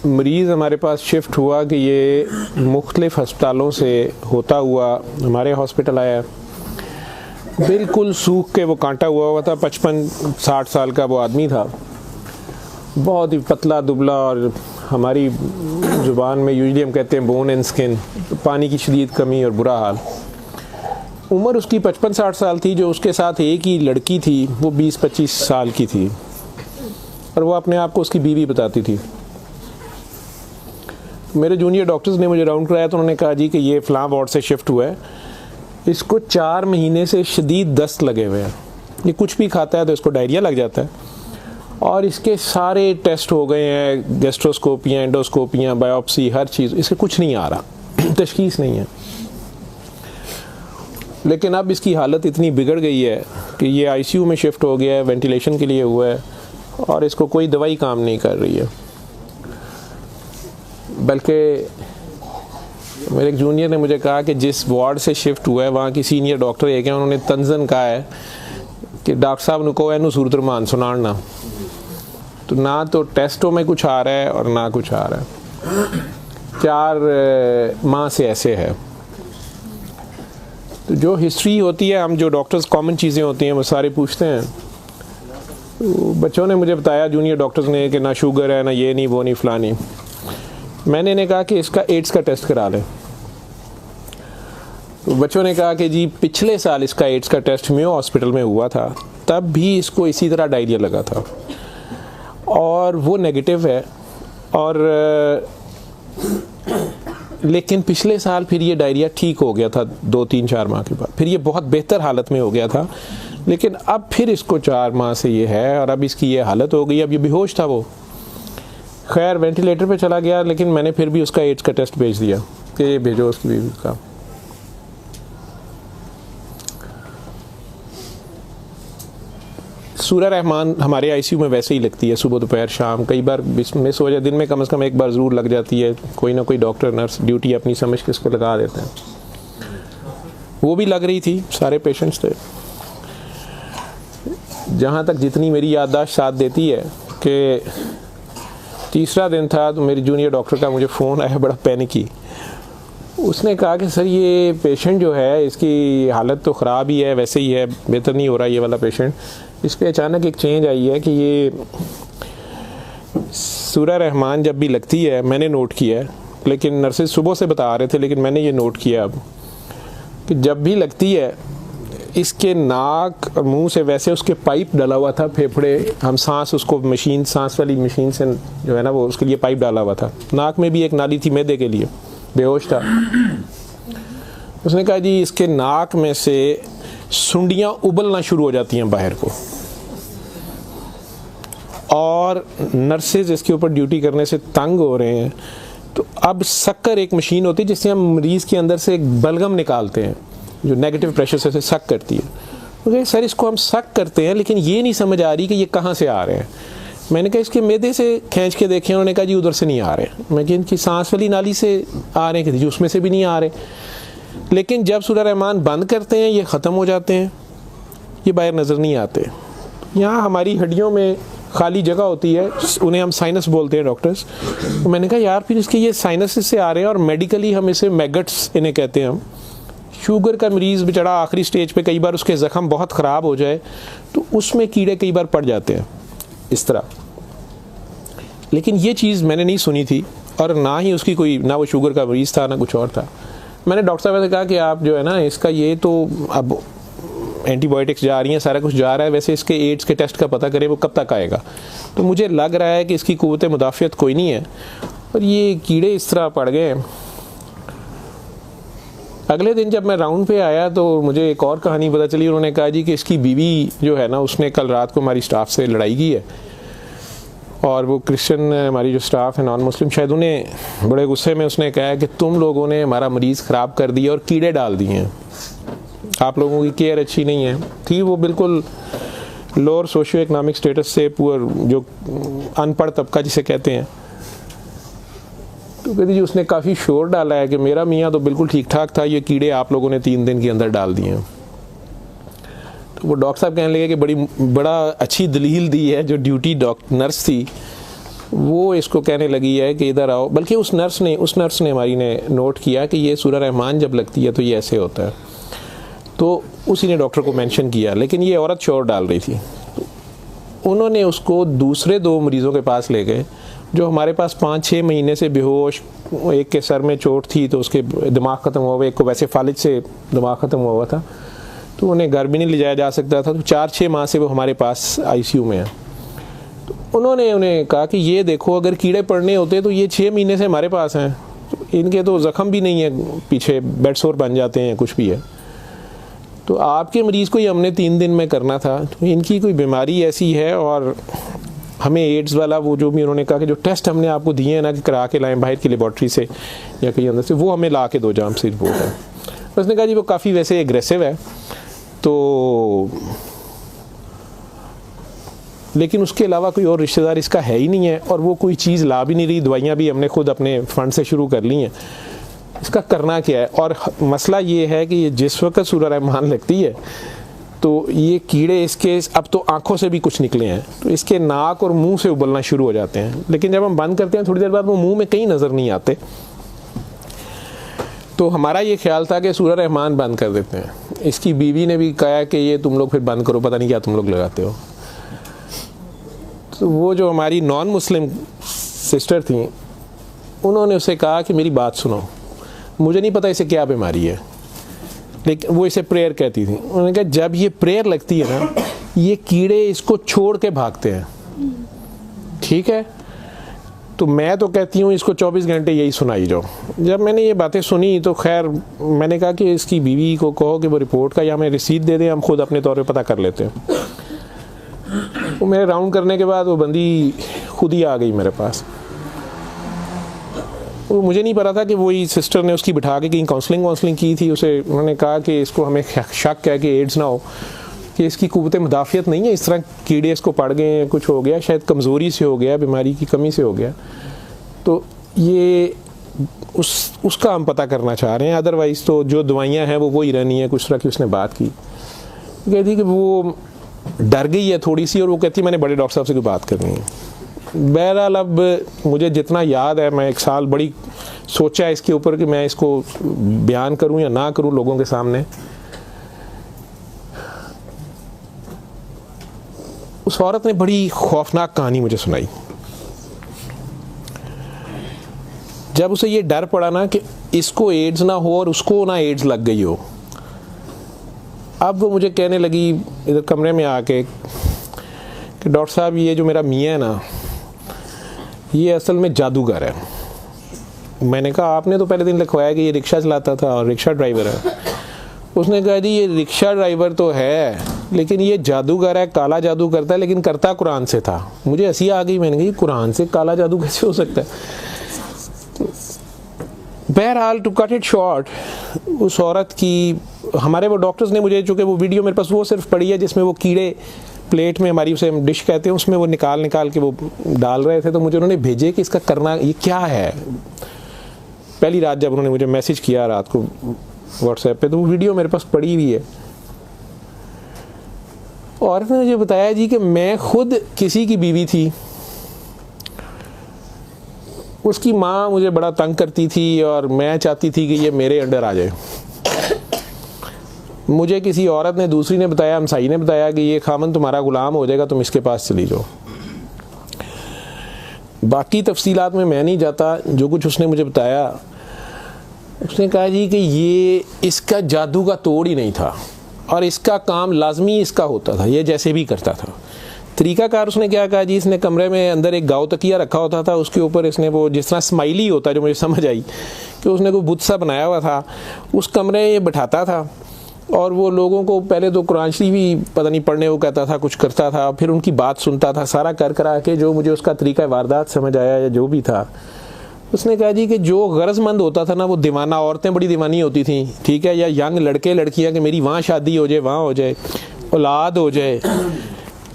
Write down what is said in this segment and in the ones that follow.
मरीज़ हमारे पास शिफ्ट हुआ कि ये मुख्तलिफ़ हस्पतालों से होता हुआ हमारे हॉस्पिटल आया। बिल्कुल सूख के वो कांटा हुआ था। 55-60 साल का वो आदमी था, बहुत ही पतला दुबला, और हमारी ज़ुबान में यूजली हम कहते हैं बोन एंड स्किन, पानी की शदीद कमी और बुरा हाल। उम्र उसकी 55-60 साल थी। जो उसके साथ एक ही लड़की थी वो 20-25 साल की थी, और वो अपने आप को उसकी बीवी बताती थी। मेरे जूनियर डॉक्टर्स ने मुझे राउंड कराया तो उन्होंने कहा जी कि ये फ़लाँ वार्ड से शिफ्ट हुआ है, इसको 4 महीने से शदीद दस्त लगे हुए हैं, ये कुछ भी खाता है तो इसको डायरिया लग जाता है, और इसके सारे टेस्ट हो गए हैं, गैस्ट्रोस्कोपियाँ, एंडोस्कोपियाँ, बायोप्सी, हर चीज़, इससे कुछ नहीं आ रहा, तशख़ीस नहीं है। लेकिन अब इसकी हालत इतनी बिगड़ गई है कि ये आईसीयू में शिफ्ट हो गया है, वेंटिलेशन के लिए हुआ है, और इसको कोई दवाई काम नहीं कर रही है। बल्कि मेरे एक जूनियर ने मुझे कहा कि जिस वार्ड से शिफ्ट हुआ है वहाँ की सीनियर डॉक्टर एक हैं, उन्होंने तंजन कहा है कि डॉक्टर साहब को एनू सूरत रमान सुनाना, तो ना तो टेस्टों में कुछ आ रहा है और ना कुछ आ रहा है। 4 माह से ऐसे है। तो जो हिस्ट्री होती है, हम जो डॉक्टर्स कॉमन चीज़ें होती हैं वो सारे पूछते हैं। तो बच्चों ने मुझे बताया, जूनियर डॉक्टर्स ने, कि ना शुगर है, ना ये नहीं, वो नहीं, फलानी। मैंने इन्हें कहा कि इसका एड्स का टेस्ट करा लें। तो बच्चों ने कहा कि जी पिछले साल इसका एड्स का टेस्ट मेयो हॉस्पिटल में हुआ था, तब भी इसको इसी तरह डायरिया लगा था और वो नेगेटिव है, और लेकिन पिछले साल फिर ये डायरिया ठीक हो गया था 2-3-4 माह के बाद, फिर ये बहुत बेहतर हालत में हो गया था, लेकिन अब फिर इसको 4 माह से ये है और अब इसकी ये हालत हो गई। अब ये बेहोश था वो, खैर वेंटिलेटर पे चला गया, लेकिन मैंने फिर भी उसका एड्स का टेस्ट भेज दिया कि ये भेजो उसकी बीवी का। सूरह रहमान हमारे आईसीयू में वैसे ही लगती है, सुबह दोपहर शाम, कई बार मिस हो जाए, दिन में कम से कम एक बार ज़रूर लग जाती है। कोई ना कोई डॉक्टर नर्स ड्यूटी अपनी समझ के इसको लगा देते हैं। वो भी लग रही थी, सारे पेशेंट्स थे। जहाँ तक जितनी मेरी याददाश्त साथ देती है कि तीसरा दिन था तो मेरी जूनियर डॉक्टर का मुझे फ़ोन आया, बड़ा पैनिकी। उसने कहा कि सर ये पेशेंट जो है इसकी हालत तो ख़राब ही है, वैसे ही है, बेहतर नहीं हो रहा ये वाला पेशेंट, इस पर अचानक एक चेंज आई है कि ये सूरह रहमान जब भी लगती है, मैंने नोट किया है, लेकिन नर्सेज सुबह से बता रहे थे, लेकिन मैंने ये नोट किया अब कि जब भी लगती है इसके नाक और मुंह से वैसे उसके पाइप डाला हुआ था, फेफड़े, हम सांस उसको मशीन, सांस वाली मशीन से जो है ना वो उसके लिए पाइप डाला हुआ था, नाक में भी एक नाली थी मैदे के लिए, बेहोश था। उसने कहा जी इसके नाक में से सुंडियां उबलना शुरू हो जाती हैं बाहर को, और नर्सेज इसके ऊपर ड्यूटी करने से तंग हो रहे हैं। तो अब शक्कर एक मशीन होती है जिससे हम मरीज़ के अंदर से एक बलगम निकालते हैं जो नेगेटिव प्रेशर से सक करती है। तो सर इसको हम सक करते हैं, लेकिन ये नहीं समझ आ रही कि ये कहाँ से आ रहे हैं। मैंने कहा इसके मैदे से खींच के देखें, उन्होंने कहा जी उधर से नहीं आ रहे। मैं कि इनकी सांस वाली नाली से आ रहे हैं, जी उसमें से भी नहीं आ रहे। लेकिन जब सूरह रहमान बंद करते हैं ये ख़त्म हो जाते हैं, ये बाहर नज़र नहीं आते। यहाँ हमारी हड्डियों में खाली जगह होती है, उन्हें हम साइनस बोलते हैं डॉक्टर्स। तो मैंने कहा यार फिर इसके ये साइनस से आ रहे हैं, और मेडिकली हम इसे मैगट्स इन्हें कहते हैं हम। शुगर का मरीज़ बेचारा आखिरी स्टेज पे, कई बार उसके ज़ख़म बहुत ख़राब हो जाए तो उसमें कीड़े कई बार पड़ जाते हैं इस तरह। लेकिन ये चीज़ मैंने नहीं सुनी थी, और ना ही उसकी कोई, ना वो शुगर का मरीज़ था ना कुछ और था। मैंने डॉक्टर साहब से कहा कि आप जो है ना इसका ये तो अब एंटीबायोटिक्स जा रही हैं, सारा कुछ जा रहा है, वैसे इसके एड्स के टेस्ट का पता करें वो कब तक आएगा। तो मुझे लग रहा है कि इसकी क़ुव्वत मुदाफ़ियत कोई नहीं है, और ये कीड़े इस तरह पड़ गए। अगले दिन जब मैं राउंड पे आया तो मुझे एक और कहानी पता चली। उन्होंने कहा जी कि इसकी बीवी जो है ना उसने कल रात को हमारी स्टाफ से लड़ाई की है, और वो क्रिश्चियन हमारी जो स्टाफ है नॉन मुस्लिम, शायद उन्हें बड़े गुस्से में उसने कहा कि तुम लोगों ने हमारा मरीज़ ख़राब कर दिया और कीड़े डाल दिए हैं, आप लोगों की केयर अच्छी नहीं है। थी वो बिल्कुल लोअर सोशियो इकनॉमिक स्टेटस से, पुअर, जो अनपढ़ तबका जिसे कहते हैं। तो कहती जी उसने काफ़ी शोर डाला है कि मेरा मियाँ तो बिल्कुल ठीक ठाक था, ये कीड़े आप लोगों ने 3 दिन के अंदर डाल दिए हैं। तो वो डॉक्टर साहब कहने लगे कि बड़ा अच्छी दलील दी है जो ड्यूटी नर्स थी, वो इसको कहने लगी है कि इधर आओ, बल्कि उस नर्स ने हमारी ने नोट किया कि ये सूरह रहमान जब लगती है तो ये ऐसे होता है, तो उसी ने डॉक्टर को मेंशन किया, लेकिन ये औरत शोर डाल रही थी। उन्होंने उसको दूसरे 2 मरीज़ों के पास ले गए जो हमारे पास 5-6 महीने से बेहोश, एक के सर में चोट थी तो उसके दिमाग ख़त्म हुआ हुआ, एक को वैसे फालिज से दिमाग ख़त्म हुआ हुआ था, तो उन्हें घर भी नहीं ले जाया जा सकता था, तो 4-6 माह से वो हमारे पास आईसीयू में है। तो उन्होंने उन्हें कहा कि ये देखो, अगर कीड़े पड़ने होते तो ये 6 महीने से हमारे पास हैं, तो इनके तो ज़ख़म भी नहीं है, पीछे बेड सोर बन जाते हैं, कुछ भी है, तो आपके मरीज़ को ये हमने 3 दिन में करना था, तो इनकी कोई बीमारी ऐसी है और हमें एड्स वाला वो जो भी उन्होंने कहा कि जो टेस्ट हमने आपको दिए हैं ना कि करा के लाएं बाहर की लेबॉर्ट्री से या कहीं अंदर से, वो हमें ला के दो जाम से रिपोर्ट है। उसने कहा जी वो काफ़ी वैसे एग्रेसिव है, तो लेकिन उसके अलावा कोई और रिश्तेदार इसका है ही नहीं है और वो कोई चीज़ ला भी नहीं रही, दवाइयाँ भी हमने खुद अपने फंड से शुरू कर ली हैं, इसका करना क्या है। और मसला ये है कि ये जिस वक्त सूरह रहमान लगती है तो ये कीड़े इसके अब तो आंखों से भी कुछ निकले हैं, तो इसके नाक और मुंह से उबलना शुरू हो जाते हैं, लेकिन जब हम बंद करते हैं थोड़ी देर बाद वो मुंह में कहीं नज़र नहीं आते। तो हमारा ये ख्याल था कि सूरह रहमान बंद कर देते हैं। इसकी बीवी ने भी कहा कि ये तुम लोग फिर बंद करो, पता नहीं क्या तुम लोग लगाते हो। तो वो जो हमारी नॉन मुस्लिम सिस्टर थी, उन्होंने उसे कहा कि मेरी बात सुनो, मुझे नहीं पता इसे क्या बीमारी है, लेकिन वो इसे प्रेयर कहती थी। उन्होंने कहा जब ये प्रेयर लगती है ना, ये कीड़े इसको छोड़ के भागते हैं, ठीक है, तो मैं तो कहती हूँ इसको 24 घंटे यही सुनाई जाओ। जब मैंने ये बातें सुनी तो खैर मैंने कहा कि इसकी बीवी को कहो कि वो रिपोर्ट का या हमें रिसीट दे दें, हम खुद अपने तौर पे पता कर लेते हैं। वो मेरे राउंड करने के बाद वो बंदी खुद ही आ गई मेरे पास। वो मुझे नहीं पता था कि वही सिस्टर ने उसकी बिठा के कहीं काउंसलिंग की थी। उसे उन्होंने कहा कि इसको हमें शक है कि एड्स ना हो, कि इसकी कुव्वत मुदाफ़ियत नहीं है, इस तरह कीड़े इसको पड़ गए हैं, कुछ हो गया, शायद कमज़ोरी से हो गया, बीमारी की कमी से हो गया, तो ये उसका हम पता करना चाह रहे हैं। अदरवाइज़ तो जो दवाइयाँ हैं वो वही रहनी है। कुछ तरह की उसने बात की, कहती कि वो डर गई है थोड़ी सी और वो कहती मैंने बड़े डॉक्टर साहब से कोई बात करनी है। बहरहाल अब मुझे जितना याद है, मैं 1 साल बड़ी सोचा इसके ऊपर कि मैं इसको बयान करूं या ना करूं लोगों के सामने। उस औरत ने बड़ी खौफनाक कहानी मुझे सुनाई। जब उसे ये डर पड़ा ना कि इसको एड्स ना हो और उसको ना एड्स लग गई हो, अब वो मुझे कहने लगी इधर कमरे में आके कि डॉक्टर साहब ये जो मेरा मियाँ है ना, ये असल में जादूगर है। मैंने कहा आपने तो पहले दिन लिखवाया कि ये रिक्शा चलाता था और रिक्शा ड्राइवर है। उसने कहा जी ये रिक्शा ड्राइवर तो है, लेकिन ये जादूगर है, काला जादू करता है, लेकिन करता कुरान से था। मुझे हंसी आ गई, मैंने कहा कुरान से काला जादू कैसे हो सकता है। बहरहाल टू कट इट शॉर्ट, उस औरत की हमारे वो डॉक्टर्स ने मुझे, चूँकि वो वीडियो मेरे पास वो सिर्फ पड़ी है जिसमें वो कीड़े प्लेट में हमारी उसे हम डिश कहते हैं, उसमें वो निकाल के वो डाल रहे थे, तो मुझे उन्होंने भेजे कि इसका करना ये क्या है। पहली रात जब उन्होंने मुझे मैसेज किया रात को व्हाट्सएप पे, तो वो वीडियो मेरे पास पड़ी हुई है। औरत ने मुझे बताया जी कि मैं खुद किसी की बीवी थी, उसकी माँ मुझे बड़ा तंग करती थी और मैं चाहती थी कि ये मेरे अंडर आ जाए। मुझे किसी औरत ने, दूसरी ने बताया, हमसाई ने बताया कि ये खामन तुम्हारा गुलाम हो जाएगा, तुम इसके पास चली जाओ। बाकी तफसीलात में मैं नहीं जाता, जो कुछ उसने मुझे बताया, उसने कहा जी कि ये इसका जादू का तोड़ ही नहीं था और इसका काम लाजमी इसका होता था, ये जैसे भी करता था। तरीकाकार उसने क्या कहा जी, इसने कमरे में अंदर एक गाँव तकिया रखा होता था, उसके ऊपर इसने वो जिस तरह स्माइली होता है, जो मुझे समझ आई कि उसने कोई बुत सा बनाया हुआ था, उस कमरे में ये बैठाता था और वो लोगों को पहले तो कुरान शरीफ भी पता नहीं पढ़ने वो कहता था, कुछ करता था, फिर उनकी बात सुनता था, सारा कर करा के जो मुझे उसका तरीका वारदात समझ आया या जो भी था। उसने कहा जी कि जो गरजमंद होता था ना, वो दीवाना, औरतें बड़ी दीवानी होती थी, ठीक है, या यंग लड़के लड़कियां कि मेरी वहाँ शादी हो जाए, वहाँ हो जाए, औलाद हो जाए,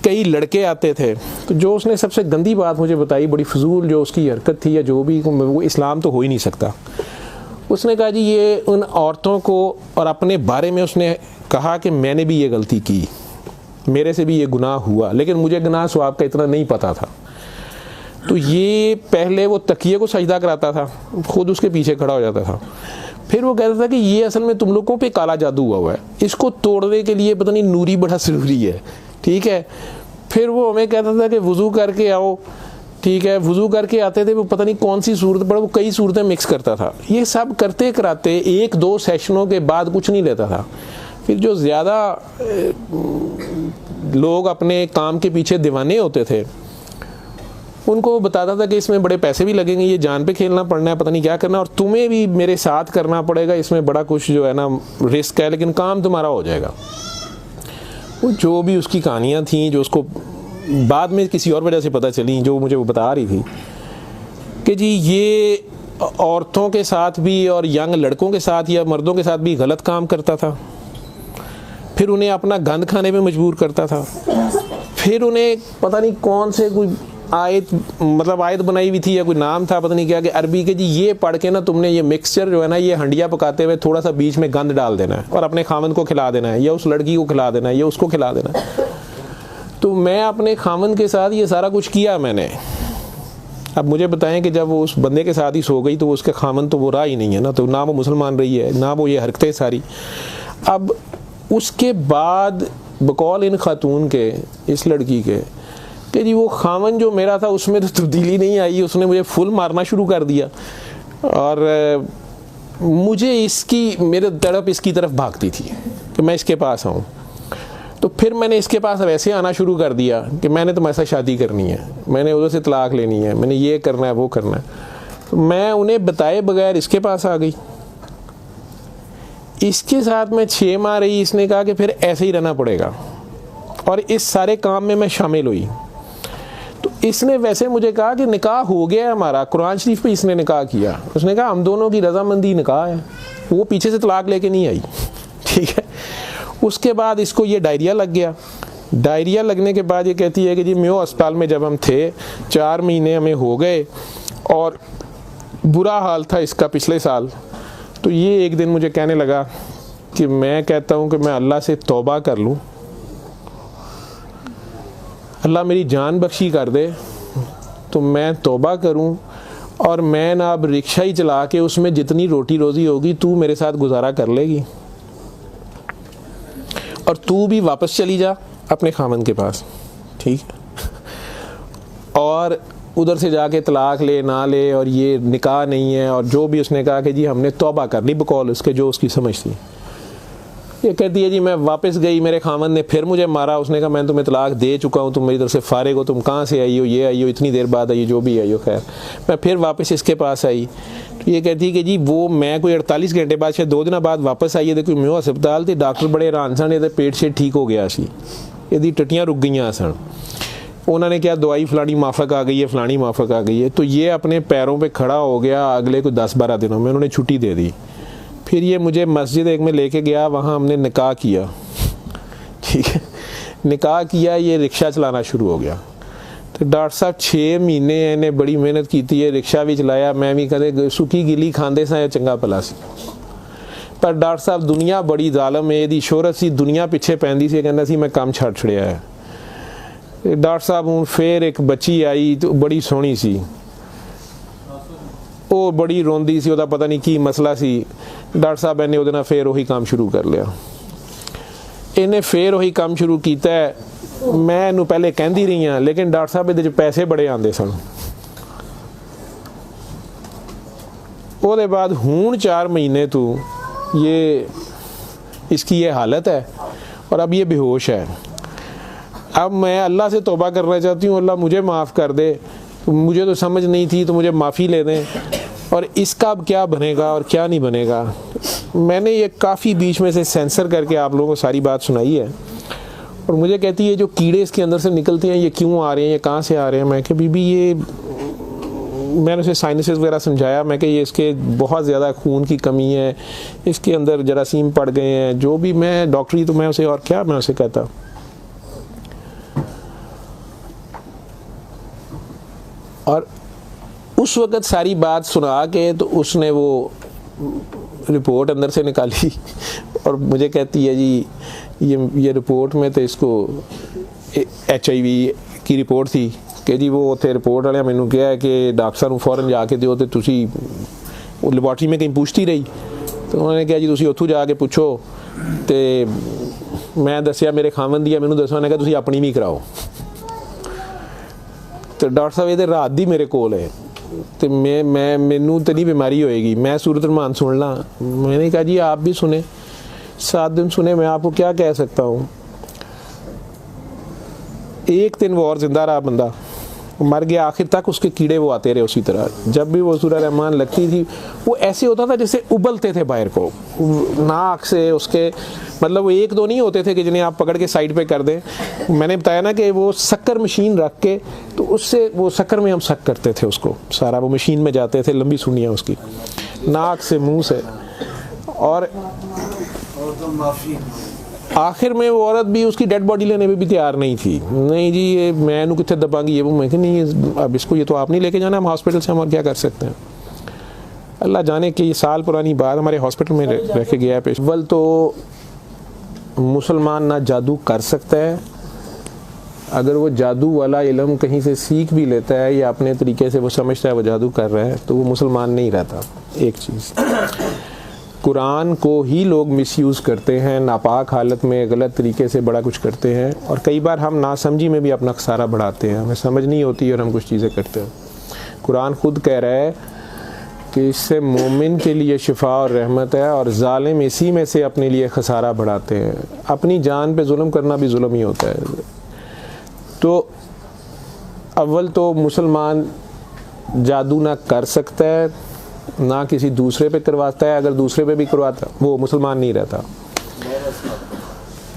कई लड़के आते थे। तो जो उसने सबसे गंदी बात मुझे बताई, बड़ी फजूल जो उसकी हरकत थी या जो भी, वो इस्लाम तो हो ही नहीं सकता। उसने कहा जी ये उन औरतों को, और अपने बारे में उसने कहा कि मैंने भी ये गलती की, मेरे से भी ये गुनाह हुआ, लेकिन मुझे गुनाह स्वाब का इतना नहीं पता था। तो ये पहले वो तकिए को सजदा कराता था, खुद उसके पीछे खड़ा हो जाता था। फिर वो कहता था कि ये असल में तुम लोगों पे काला जादू हुआ है, इसको तोड़ने के लिए पता नहीं नूरी बड़ा ज़रूरी है, ठीक है। फिर वो हमें कहता था कि वज़ू करके आओ, ठीक है। वज़ू करके आते थे, वो पता नहीं कौन सी सूरत पड़ा, वो कई सूरतें मिक्स करता था। ये सब करते कराते 1-2 सेशनों के बाद कुछ नहीं लेता था। फिर जो ज़्यादा लोग अपने काम के पीछे दीवाने होते थे, उनको वो बताता था कि इसमें बड़े पैसे भी लगेंगे, ये जान पे खेलना पड़ना है, पता नहीं क्या करना, और तुम्हें भी मेरे साथ करना पड़ेगा, इसमें बड़ा कुछ जो है ना रिस्क है, लेकिन काम तुम्हारा हो जाएगा। वो जो भी उसकी कहानियाँ थीं, जो उसको बाद में किसी और वजह से पता चली, जो मुझे वो बता रही थी कि जी ये औरतों के साथ भी और यंग लड़कों के साथ या मर्दों के साथ भी गलत काम करता था। फिर उन्हें अपना गंद खाने पे मजबूर करता था। फिर उन्हें पता नहीं कौन से कोई आयत, मतलब आयत बनाई हुई थी या कोई नाम था पता नहीं क्या, कि अरबी के जी ये पढ़ के ना तुमने ये मिक्सचर जो है ना, ये हंडिया पकाते हुए थोड़ा सा बीच में गंद डाल देना है और अपने खामन को खिला देना है, या उस लड़की को खिला देना है, या उसको खिला देना है। तो मैं अपने खामन के साथ ये सारा कुछ किया मैंने। अब मुझे बताएं कि जब वो उस बंदे के साथ ही सो गई तो वो उसके खामन तो वो रहा ही नहीं है ना, तो ना वो मुसलमान रही है, ना वो ये हरकतें सारी। अब उसके बाद बकौल इन खातून के, इस लड़की के, कि जी वो खामन जो मेरा था उसमें तो तब्दीली नहीं आई, उसने मुझे फुल मारना शुरू कर दिया। और मुझे इसकी, मेरे तड़प इसकी तरफ भागती थी कि मैं इसके पास आऊँ। तो फिर मैंने इसके पास वैसे आना शुरू कर दिया कि मैंने तुम्हारे साथ शादी करनी है, मैंने उधर से तलाक लेनी है, मैंने ये करना है वो करना है। तो मैं उन्हें बताए बगैर इसके पास आ गई। इसके साथ मैं 6 माह रही। इसने कहा कि फिर ऐसे ही रहना पड़ेगा, और इस सारे काम में मैं शामिल हुई। तो इसने वैसे मुझे कहा कि निकाह हो गया है हमारा, कुरान शरीफ पे इसने निकाह किया। उसने कहा हम दोनों की रजामंदी निकाह है, वो पीछे से तलाक लेके नहीं आई, ठीक है। उसके बाद इसको ये डायरिया लग गया। डायरिया लगने के बाद ये कहती है कि जी मेयो अस्पताल में जब हम थे 4 महीने हमें हो गए, और बुरा हाल था इसका पिछले साल। तो ये एक दिन मुझे कहने लगा कि मैं कहता हूँ कि मैं अल्लाह से तौबा कर लूँ, अल्लाह मेरी जान बख्शी कर दे, तो मैं तौबा करूँ और मैं ना अब रिक्शा ही चला के उसमें जितनी रोटी रोज़ी होगी तू मेरे साथ गुजारा कर लेगी, और तू भी वापस चली जा अपने खामन के पास, ठीक है। और उधर से जाके तलाक ले ना ले, और ये निकाह नहीं है, और जो भी उसने कहा कि जी हमने तौबा कर ली बकौल उसके, जो उसकी समझ थी। ये कहती है जी मैं वापस गई, मेरे खामन ने फिर मुझे मारा। उसने कहा मैं तुम्हें तलाक दे चुका हूँ, तुम मेरी तरफ से फारिग हो, तुम कहाँ से आई हो, ये आई हो, इतनी देर बाद आई हो, जो भी आई हो। खैर मैं फिर वापस इसके पास आई। तो ये कहती है कि जी वो मैं कोई 48 घंटे बाद, शायद 2 दिन बाद वापस आई है। देखो मैं अस्पताल थी, डॉक्टर बड़े हैरान सन, ये पेट से ठीक हो गया सी, यदि टट्टियाँ रुक गई सन। उन्होंने क्या दवाई फलानी माफक आ गई है, फलानी माफक आ गई है। तो ये अपने पैरों पे खड़ा हो गया। अगले कोई 10-12 दिनों में उन्होंने छुट्टी दे दी। फिर ये मुझे मस्जिद एक में लेके गया, वहाँ हमने निकाह किया, ठीक है। निकाह किया, ये रिक्शा चलाना शुरू हो गया। तो डॉक्टर साहब 6 महीने इन्हें बड़ी मेहनत की थी, रिक्शा भी चलाया, मैं भी कदे सुखी गिली खांदे सा चंगा भला सी। पर डॉक्टर साहब दुनिया बड़ी जालम है, यदी शोहरत सी दुनिया पिछे पैंदी सी, कहना सी मैं काम छड़ छड़िया है। डॉक्टर साहब हूँ फिर एक बच्ची आई, तो बड़ी सोहनी सी, वो बड़ी रोंदी सी, ਉਹਦਾ पता नहीं की मसला सी। डॉक्टर साहब ने ਉਹਦੇ ਨਾਲ फिर वही काम शुरू कर लिया। इन्हें फिर वही काम शुरू किया है। मैं ਇਹਨੂੰ पहले कहती रही हाँ, लेकिन डॉक्टर साहब ਇਹਦੇ 'ਚ पैसे बड़े आते सन। ਉਹਦੇ बाद हूँ 4 महीने तो ये इसकी ये हालत है, और अब ये बेहोश है। अब मैं अल्लाह से तौबा करना चाहती हूँ, अल्लाह मुझे माफ़ कर दे, मुझे तो समझ नहीं थी, तो मुझे माफ़ी ले दें, और इसका अब क्या बनेगा और क्या नहीं बनेगा। मैंने ये काफ़ी बीच में से सेंसर करके आप लोगों को सारी बात सुनाई है। और मुझे कहती है जो कीड़े इसके अंदर से निकलते हैं ये क्यों आ रहे हैं, ये कहाँ से आ रहे हैं। मैं कि बीबी ये, मैंने उसे साइनसेस वगैरह समझाया। मैं कि ये इसके बहुत ज़्यादा खून की कमी है, इसके अंदर जरासीम पड़ गए हैं, जो भी। मैं डॉक्टरी तो मैं उसे और क्या मैं उसे कहता। और उस वक़्त सारी बात सुना के तो उसने वो रिपोर्ट अंदर से निकाली, और मुझे कहती है जी ये रिपोर्ट में तो इसको HIV की रिपोर्ट थी कि जी वो उत्थे रिपोर्ट वाले मैनू कहा है कि डॉक्टर साहब फौरन जाके दिओ तो तुसी वो लैबोरेटरी में कहीं पूछती रही तो उन्होंने कहा जी तुसी उत्थों जाके पूछो तो मैं दसिया मेरे खावन दी मैनू दसो, उन्हें कहा तुसी अपनी भी कराओ। तो डॉक्टर साहब ये रात दी मेरे कोल है तो मैं मैनू तो नहीं बीमारी होएगी, मैं सूरत रहमान सुन ला। मैंने कहा जी आप भी सुने, 7 दिन सुने, मैं आपको क्या कह सकता हूँ। 1 दिन वो और जिंदा रहा, बंदा मर गया, आखिर तक उसके कीड़े वो आते रहे उसी तरह। जब भी वो सूरह रहमान लगती थी वो ऐसे होता था जैसे उबलते थे बाहर को, नाक से उसके, मतलब वो 1-2 नहीं होते थे कि जिन्हें आप पकड़ के साइड पे कर दें। मैंने बताया ना कि वो शक्कर मशीन रख के तो उससे वो शक्कर में हम शक करते थे उसको सारा, वो मशीन में जाते थे, लंबी सुनियाँ उसकी नाक से मुँह से। और आखिर में वो औरत भी उसकी डेड बॉडी लेने में भी तैयार नहीं थी। नहीं जी ये मैं इन्हू कितने दबांगी, ये वो मैं नहीं, अब इसको ये तो आप नहीं लेके जाना, हम हॉस्पिटल से हम और क्या कर सकते हैं। अल्लाह जाने कि ये साल पुरानी बात हमारे हॉस्पिटल में रह के गया है पेश। अव्वल तो मुसलमान ना जादू कर सकता है, अगर वो जादू वाला इल्म कहीं से सीख भी लेता है या अपने तरीके से वो समझता है वो जादू कर रहा है तो वो मुसलमान नहीं रहता। एक चीज़, कुरान को ही लोग मिसयूज़ करते हैं, नापाक हालत में गलत तरीके से बड़ा कुछ करते हैं और कई बार हम नासमझी में भी अपना खसारा बढ़ाते हैं, हमें समझ नहीं होती और हम कुछ चीज़ें करते हैं। कुरान खुद कह रहा है कि इससे मोमिन के लिए शिफा और रहमत है और जालिम इसी में से अपने लिए खसारा बढ़ाते हैं। अपनी जान पे जुल्म करना भी जुल्म ही होता है। तो अव्वल तो मुसलमान जादू ना कर सकता है ना किसी दूसरे पे करवाता है, अगर दूसरे पे भी करवाता वो मुसलमान नहीं रहता।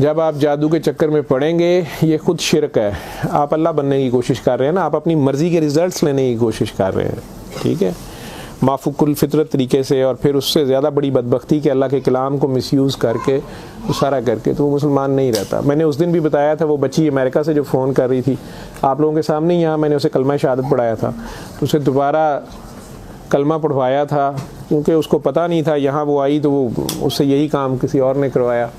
जब आप जादू के चक्कर में पड़ेंगे ये खुद शिरक है, आप अल्लाह बनने की कोशिश कर रहे हैं ना, आप अपनी मर्ज़ी के रिज़ल्ट्स लेने की कोशिश कर रहे हैं, ठीक है, माफुकुल फितरत तरीके से, और फिर उससे ज़्यादा बड़ी बदबख्ती कि अल्लाह के कलाम को मिसयूज़ करके सारा करके, तो वो मुसलमान नहीं रहता। मैंने उस दिन भी बताया था, वो बच्ची अमेरिका से जो फ़ोन कर रही थी आप लोगों के सामने, यहाँ मैंने उसे कलमा शहादत पढ़ाया था, तो उसे दोबारा कलमा पढ़वाया था क्योंकि उसको पता नहीं था। यहाँ वो आई तो वो उससे यही काम किसी और ने करवाया,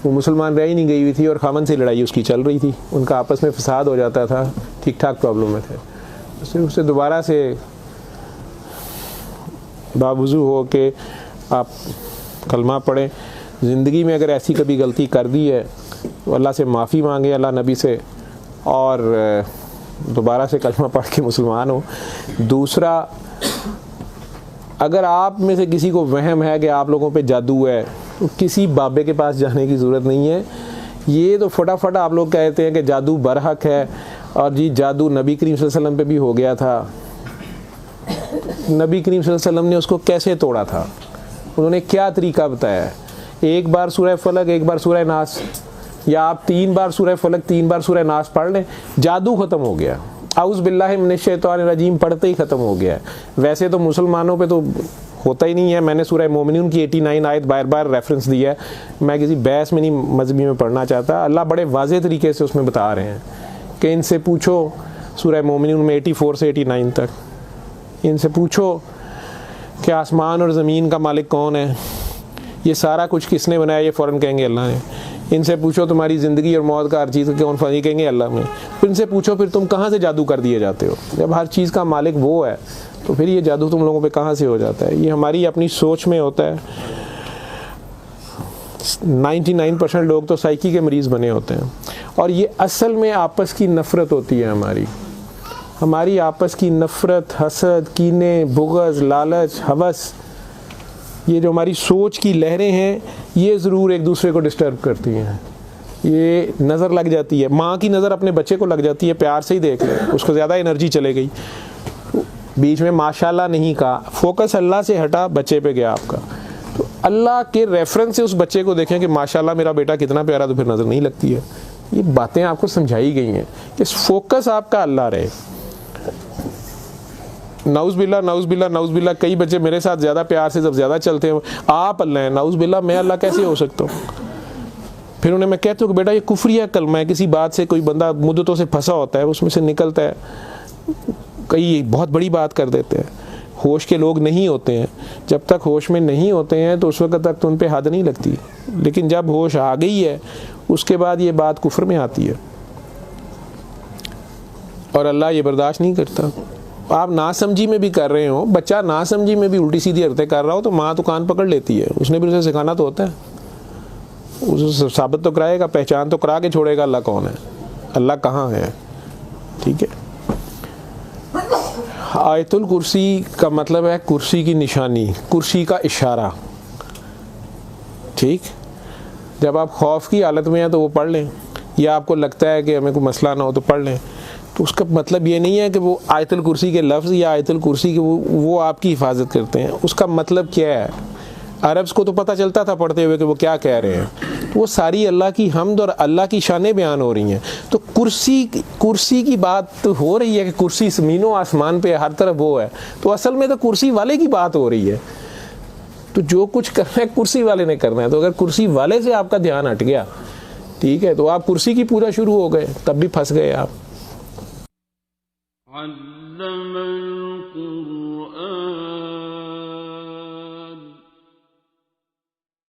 वो मुसलमान रह ही नहीं गई हुई थी और खामन से लड़ाई उसकी चल रही थी, उनका आपस में फसाद हो जाता था, ठीक ठाक प्रॉब्लम में थे। उससे दोबारा से बावजू हो के आप कलमा पढ़ें। ज़िंदगी में अगर ऐसी कभी गलती कर दी है तो अल्लाह से माफ़ी मांगे, अल्लाह नबी से, और दोबारा से कलमा पढ़ के मुसलमान हो। दूसरा, अगर आप में से किसी को वहम है कि आप लोगों पे जादू है तो किसी बाबे के पास जाने की ज़रूरत नहीं है। ये तो फटाफट आप लोग कहते हैं कि जादू बरहक है और जी जादू नबी करीम सल्लल्लाहु अलैहि वसल्लम पे भी हो गया था। नबी करीम सल्लल्लाहु अलैहि वसल्लम ने उसको कैसे तोड़ा था, उन्होंने क्या तरीका बताया? 1 बार सूरह फलक 1 बार सूरह नास, या आप 3 बार सूरह फलक 3 बार सूरह नास पढ़ लें, जादू ख़त्म हो गया। औज़ बिल्लाहि मिनश शैतानिर रजीम पढ़ते ही ख़त्म हो गया। वैसे तो मुसलमानों पे तो होता ही नहीं है। मैंने सूरह मोमिनून की 89 आयत बार बार रेफरेंस दिया है, मैं किसी बहस में नहीं मजहबी में पढ़ना चाहता। अल्लाह बड़े वाज़ेह तरीके से उसमें बता रहे हैं कि इनसे पूछो, सूरह मोमिनून में 84 से 89 तक, इनसे पूछो कि आसमान और ज़मीन का मालिक कौन है, ये सारा कुछ किसने बनाया, ये फ़ौरन कहेंगे अल्लाह ने। इनसे पूछो तुम्हारी ज़िंदगी और मौत का हर चीज़ कौन फनी, कहेंगे अल्लाह ने। फिर इनसे पूछो फिर तुम कहाँ से जादू कर दिए जाते हो, जब हर चीज़ का मालिक वो है तो फिर ये जादू तुम लोगों पे कहाँ से हो जाता है? ये हमारी अपनी सोच में होता है। 99% लोग तो साइकी के मरीज़ बने होते हैं और ये असल में आपस की नफ़रत होती है हमारी आपस की नफ़रत, हसद, कीने, बुग़्ज़, लालच, हवस, ये जो हमारी सोच की लहरें हैं ये ज़रूर एक दूसरे को डिस्टर्ब करती हैं। ये नज़र लग जाती है, माँ की नज़र अपने बच्चे को लग जाती है, प्यार से ही देख ले, उसको ज़्यादा एनर्जी चले गई, बीच में माशाल्लाह नहीं कहा, फोकस अल्लाह से हटा, बच्चे पे गया आपका। तो अल्लाह के रेफरेंस से उस बच्चे को देखें कि माशाल्लाह मेरा बेटा कितना प्यारा, तो फिर नज़र नहीं लगती है। ये बातें आपको समझाई गई हैं कि फोकस आपका अल्लाह रहे। नाउज़ बिल्ला नाउज़ बिल्ला नाउज़ बिल्ला, कई बच्चे मेरे साथ ज़्यादा प्यार से जब ज़्यादा चलते हैं, आप अल्लाह हैं, नाउज़ बिल्ला मैं अल्लाह कैसे हो सकता हूँ? फिर उन्हें मैं कहता हूँ कि बेटा ये कुफ्रिया कलमा है, किसी बात से कोई बंदा मुद्दतों से फंसा होता है, उसमें से निकलता है, कई बहुत बड़ी बात कर देते हैं। होश के लोग नहीं होते हैं, जब तक होश में नहीं होते हैं तो उस वक्त तक तो उन पर हद नहीं लगती, लेकिन जब होश आ गई है उसके बाद ये बात कुफ्र में आती है। और अल्लाह ये बर्दाश्त नहीं करता। आप नासमझी में भी कर रहे हो, बच्चा नासमझी में भी उल्टी सीधी हरकतें कर रहा हो तो माँ तो कान पकड़ लेती है, उसने भी उसे सिखाना तो होता है, उसे साबित तो कराएगा, पहचान तो करा के छोड़ेगा अल्लाह कौन है, अल्लाह कहाँ है। ठीक है, आयतुल कुर्सी का मतलब है कुर्सी की निशानी, कुर्सी का इशारा। ठीक, जब आप खौफ की हालत में हैं तो वो पढ़ लें, या आपको लगता है कि हमें कोई मसला ना हो तो पढ़ लें। तो उसका मतलब ये नहीं है कि वो आयतुल कुर्सी के लफ्ज़ या आयतुल कुर्सी के वो आपकी हिफाजत करते हैं। उसका मतलब क्या है, अरब्स को तो पता चलता था पढ़ते हुए कि वो क्या कह रहे हैं, तो वो सारी अल्लाह की हम्द और अल्लाह की शानें बयान हो रही हैं। तो कुर्सी की बात तो हो रही है कि कुर्सी ज़मीनों आसमान पे हर तरफ वो है, तो असल में तो कुर्सी वाले की बात हो रही है। तो जो कुछ करना है कुर्सी वाले ने करना है। तो अगर कुर्सी वाले से आपका ध्यान हट गया, ठीक है, तो आप कुर्सी की पूजा शुरू हो गए, तब भी फंस गए आप।